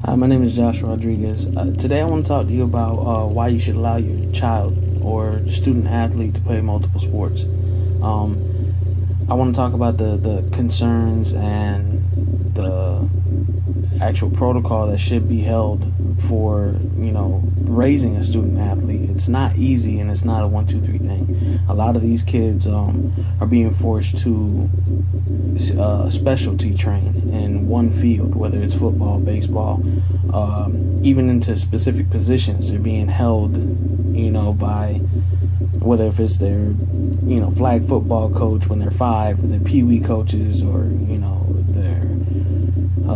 Hi, my name is Joshua Rodriguez. Today I want to talk to you about why you should allow your child or student athlete to play multiple sports. I want to talk about the concerns and the actual protocol that should be held for, raising a student athlete. It's not easy, and it's not a 1, 2, 3 thing. A lot of these kids are being forced to specialty train in one field, whether it's football, baseball, even into specific positions. They're being held, by whether if it's their, flag football coach when they're 5, or their pee wee coaches, or their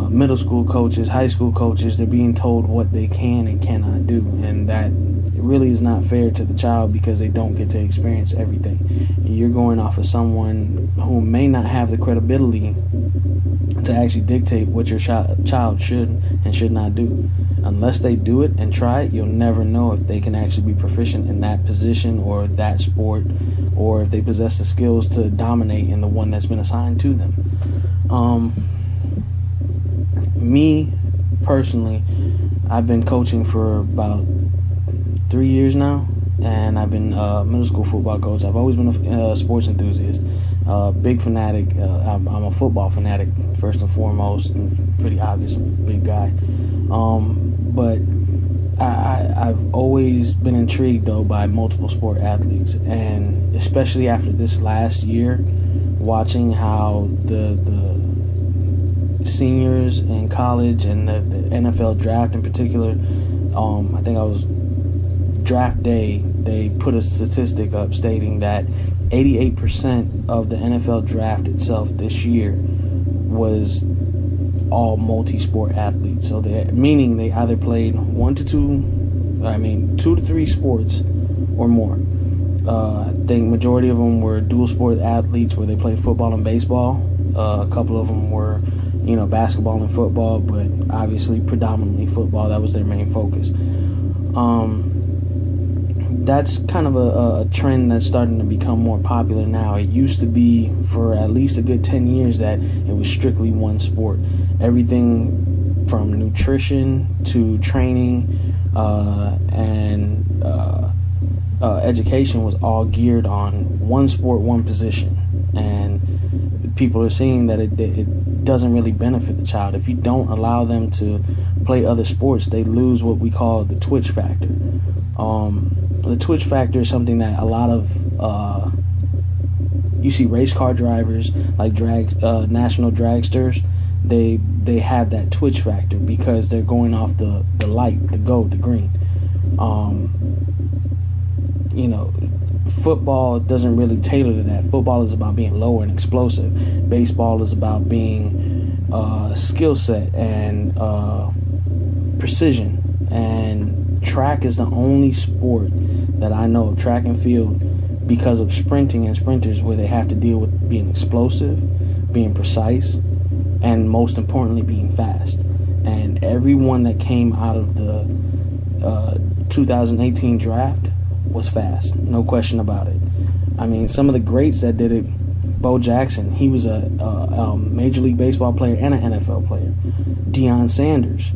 middle school coaches, high school coaches. They're being told what they can and cannot do, and that really is not fair to the child because they don't get to experience everything. You're going off of someone who may not have the credibility to actually dictate what your child should and should not do. Unless they do it and try it, you'll never know if they can actually be proficient in that position or that sport, or if they possess the skills to dominate in the one that's been assigned to them. Me, personally, I've been coaching for about 3 years now, and I've been a middle school football coach. I've always been a sports enthusiast, big fanatic. I'm a football fanatic first and foremost, and pretty obvious, big guy. But I've always been intrigued though by multiple sport athletes, and especially after this last year, watching how the seniors in college and the NFL draft in particular. I think I was draft day, they put a statistic up stating that 88% of the NFL draft itself this year was all multi-sport athletes. So meaning they either played 2 to 3 sports or more. I think majority of them were dual sport athletes where they played football and baseball. A couple of them were basketball and football, but obviously predominantly football. That was their main focus. That's kind of a trend that's starting to become more popular now. It used to be for at least a good 10 years that it was strictly one sport. Everything from nutrition to training and education was all geared on one sport, one position. And people are seeing that it doesn't really benefit the child. If you don't allow them to play other sports, they lose what we call the twitch factor. The twitch factor is something that a lot of you see race car drivers, like national dragsters, they have that twitch factor because they're going off the light, the gold, the green. Football doesn't really tailor to that. Football is about being low and explosive. Baseball is about being skill set and precision. And track is the only sport that I know of, track and field, because of sprinting and sprinters, where they have to deal with being explosive, being precise, and most importantly, being fast. And everyone that came out of the 2018 draft was fast, no question about it. I mean, some of the greats that did it, Bo Jackson, he was a Major League Baseball player and an NFL player. Deion Sanders,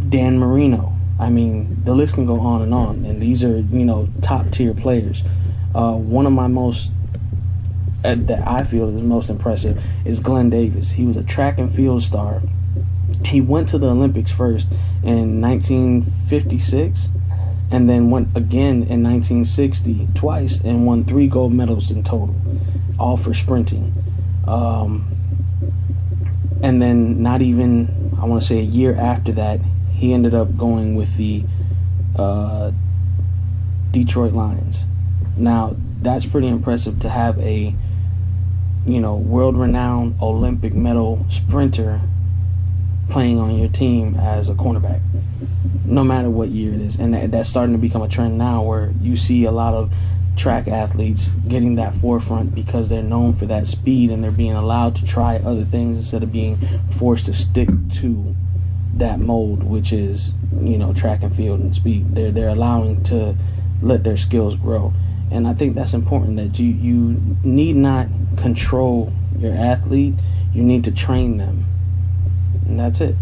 Dan Marino. I mean, the list can go on, and these are, top tier players. One of my most, that I feel is most impressive, is Glenn Davis. He was a track and field star. He went to the Olympics first in 1956, and then went again in 1960 twice, and won 3 gold medals in total, all for sprinting. And then not even, I want to say a year after that, he ended up going with the Detroit Lions. Now, that's pretty impressive to have a, world-renowned Olympic medal sprinter playing on your team as a cornerback, no matter what year it is. And that's starting to become a trend now, where you see a lot of track athletes getting that forefront because they're known for that speed, and they're being allowed to try other things instead of being forced to stick to that mold, which is, track and field and speed. They're allowing to let their skills grow. And I think that's important, that you need not control your athlete, you need to train them. And that's it.